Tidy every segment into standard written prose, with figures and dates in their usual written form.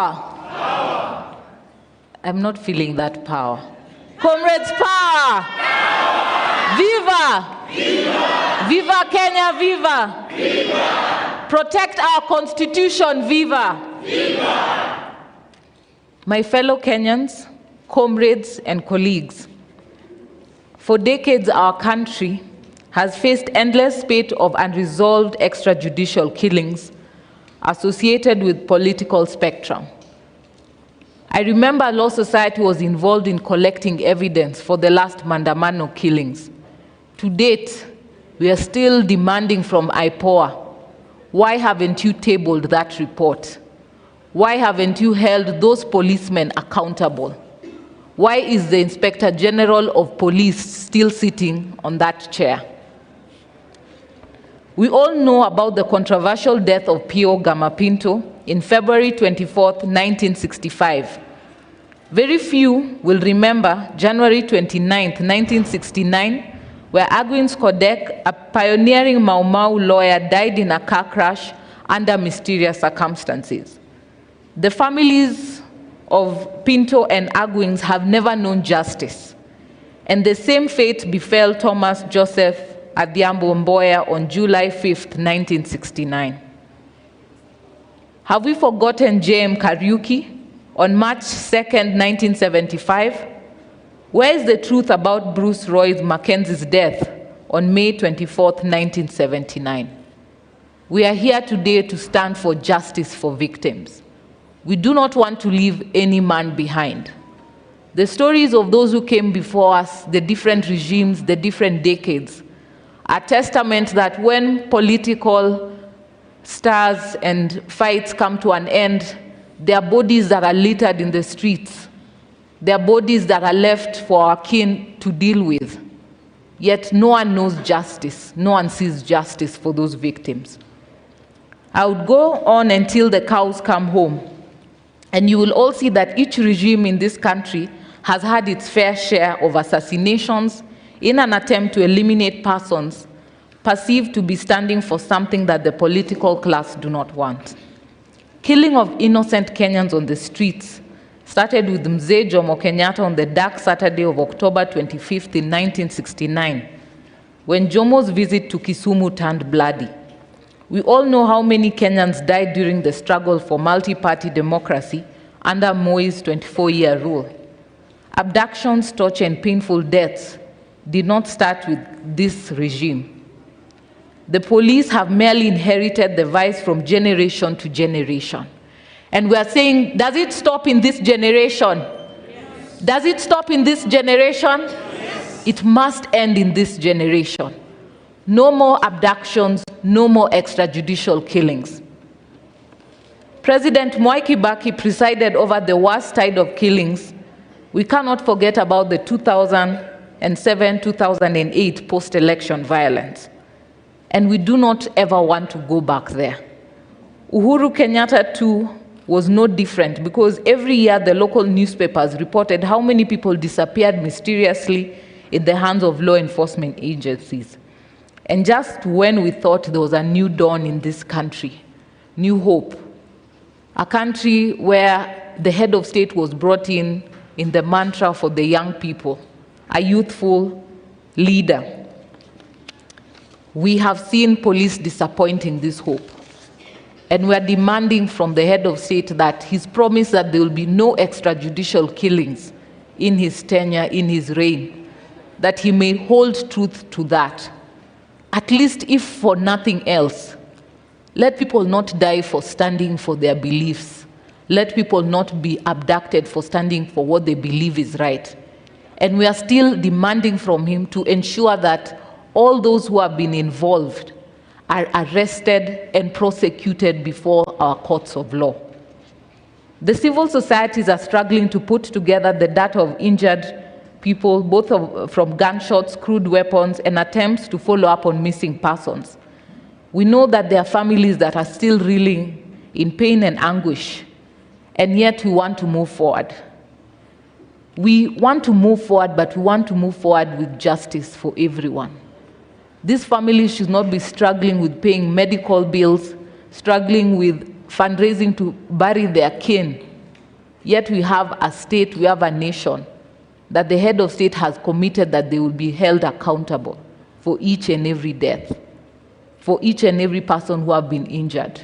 power. Power. I'm not feeling that power. Comrades, power. Power. Viva. Viva. Viva Kenya, viva. Viva. Protect our constitution, viva. Viva. My fellow Kenyans, comrades and colleagues, for decades our country has faced endless spate of unresolved extrajudicial killings associated with political spectrum. I remember Law Society was involved in collecting evidence for the last Mandamano killings. To date, we are still demanding from IPOA, why haven't you tabled that report? Why haven't you held those policemen accountable? Why is the Inspector General of Police still sitting on that chair? We all know about the controversial death of P.O. Gamapinto in February 24, 1965. Very few will remember January 29, 1969, where Agwins Kodek, a pioneering Mau Mau lawyer, died in a car crash under mysterious circumstances. The families of Pinto and Agwins have never known justice, and the same fate befell Thomas Joseph Odhiambo Mboya on July 5, 1969. Have we forgotten J.M. Kariuki on March 2, 1975? Where is the truth about Bruce Roy Mackenzie's death on May 24, 1979? We are here today to stand for justice for victims. We do not want to leave any man behind. The stories of those who came before us, the different regimes, the different decades, are testament that when political stars and fights come to an end, there are bodies that are littered in the streets. There are bodies that are left for our kin to deal with. Yet no one knows justice. No one sees justice for those victims. I would go on until the cows come home. And you will all see that each regime in this country has had its fair share of assassinations in an attempt to eliminate persons perceived to be standing for something that the political class do not want. Killing of innocent Kenyans on the streets started with Mzee Jomo Kenyatta on the dark Saturday of October 25th in 1969, when Jomo's visit to Kisumu turned bloody. We all know how many Kenyans died during the struggle for multi-party democracy under Moi's 24-year rule. Abductions, torture, and painful deaths did not start with this regime. The police have merely inherited the vice from generation to generation. And we are saying, does it stop in this generation? Yes. Does it stop in this generation? Yes. It must end in this generation. No more abductions, no more extrajudicial killings. President Mwai Kibaki presided over the worst tide of killings. We cannot forget about the 2007-2008 post-election violence. And we do not ever want to go back there. Uhuru Kenyatta too was no different, because every year the local newspapers reported how many people disappeared mysteriously in the hands of law enforcement agencies. And just when we thought there was a new dawn in this country, new hope, a country where the head of state was brought in the mantra for the young people, a youthful leader, we have seen police disappointing this hope. And we are demanding from the head of state that his promise that there will be no extrajudicial killings in his tenure, in his reign, that he may hold truth to that. At least if for nothing else, let people not die for standing for their beliefs. Let people not be abducted for standing for what they believe is right. And we are still demanding from him to ensure that all those who have been involved are arrested and prosecuted before our courts of law. The civil societies are struggling to put together the data of injured people, both from gunshots, crude weapons, and attempts to follow up on missing persons. We know that there are families that are still reeling in pain and anguish, and yet we want to move forward. We want to move forward, but we want to move forward with justice for everyone. These families should not be struggling with paying medical bills, struggling with fundraising to bury their kin Yet we have a state, we have a nation that the head of state has committed that they will be held accountable for each and every death, for each and every person who have been injured.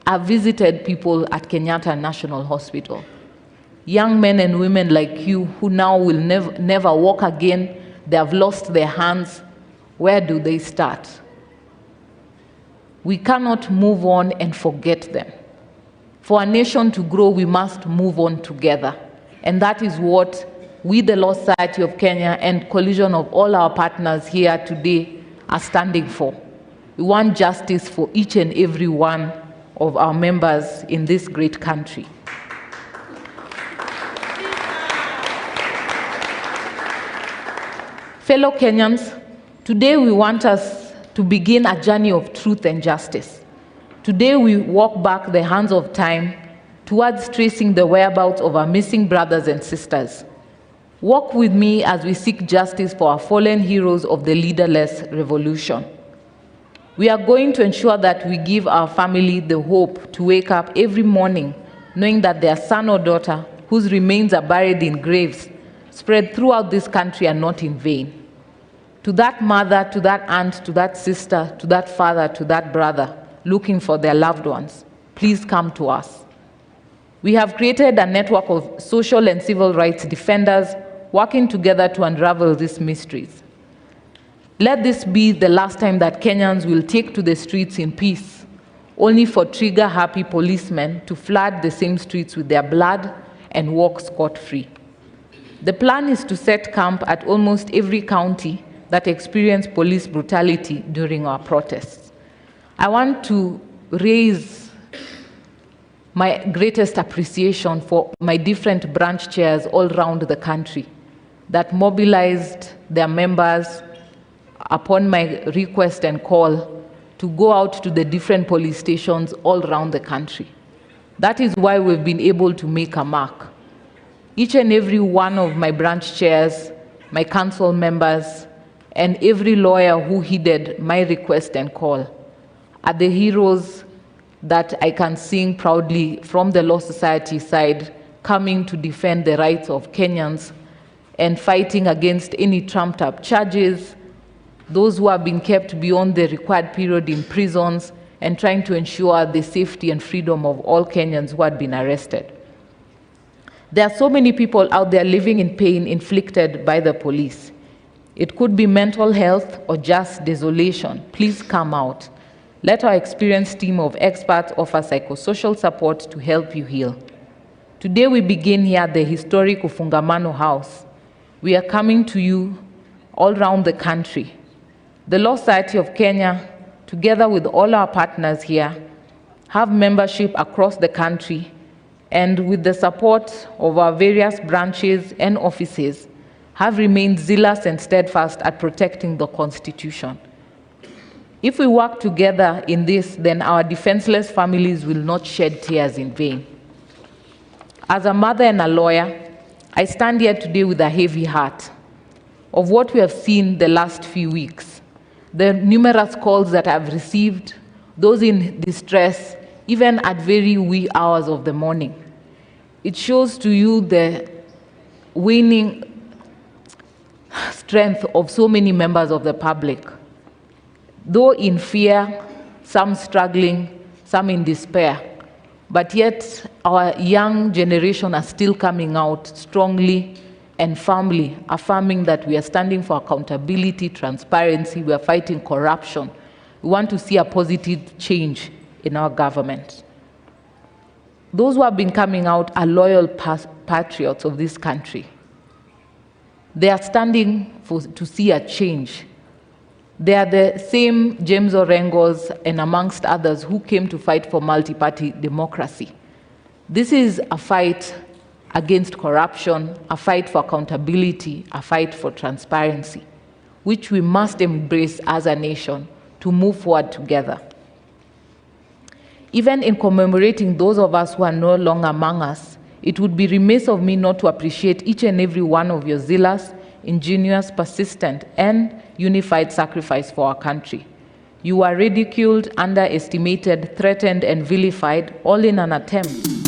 I've visited people at Kenyatta National Hospital. Young men and women like you who now will never walk again. They have lost their hands. Where do they start? We cannot move on and forget them. For a nation to grow, we must move on together. And that is what we, the Law Society of Kenya, and coalition of all our partners here today are standing for. We want justice for each and every one of our members in this great country. Fellow Kenyans, today we want us to begin a journey of truth and justice. Today we walk back the hands of time towards tracing the whereabouts of our missing brothers and sisters. Walk with me as we seek justice for our fallen heroes of the leaderless revolution. We are going to ensure that we give our family the hope to wake up every morning knowing that their son or daughter whose remains are buried in graves spread throughout this country are not in vain. To that mother, to that aunt, to that sister, to that father, to that brother looking for their loved ones, please come to us. We have created a network of social and civil rights defenders working together to unravel these mysteries. Let this be the last time that Kenyans will take to the streets in peace, only for trigger-happy policemen to flood the same streets with their blood and walk scot-free. The plan is to set camp at almost every county that experienced police brutality during our protests. I want to raise my greatest appreciation for my different branch chairs all around the country that mobilized their members upon my request and call to go out to the different police stations all around the country. That is why we've been able to make a mark. Each and every one of my branch chairs, my council members, and every lawyer who heeded my request and call are the heroes that I can sing proudly from the Law Society side, coming to defend the rights of Kenyans and fighting against any trumped-up charges, those who have been kept beyond the required period in prisons, and trying to ensure the safety and freedom of all Kenyans who had been arrested. There are so many people out there living in pain inflicted by the police. It could be mental health or just desolation. Please come out. Let our experienced team of experts offer psychosocial support to help you heal. Today we begin here at the historic Ufungamano House. We are coming to you all around the country. The Law Society of Kenya, together with all our partners here, have membership across the country, and with the support of our various branches and offices, have remained zealous and steadfast at protecting the Constitution. If we work together in this, then our defenseless families will not shed tears in vain. As a mother and a lawyer, I stand here today with a heavy heart of what we have seen the last few weeks. The numerous calls that I've received, those in distress, even at very wee hours of the morning. It shows to you the waning strength of so many members of the public. Though in fear, some struggling, some in despair, but yet our young generation are still coming out strongly and firmly, affirming that we are standing for accountability, transparency, we are fighting corruption. We want to see a positive change in our government. Those who have been coming out are loyal patriots of this country. They are standing to see a change. They are the same James Orengos and amongst others who came to fight for multi-party democracy. This is a fight against corruption, a fight for accountability, a fight for transparency, which we must embrace as a nation to move forward together. Even in commemorating those of us who are no longer among us, it would be remiss of me not to appreciate each and every one of your zealous, ingenious, persistent, and unified sacrifice for our country. You are ridiculed, underestimated, threatened, and vilified, all in an attempt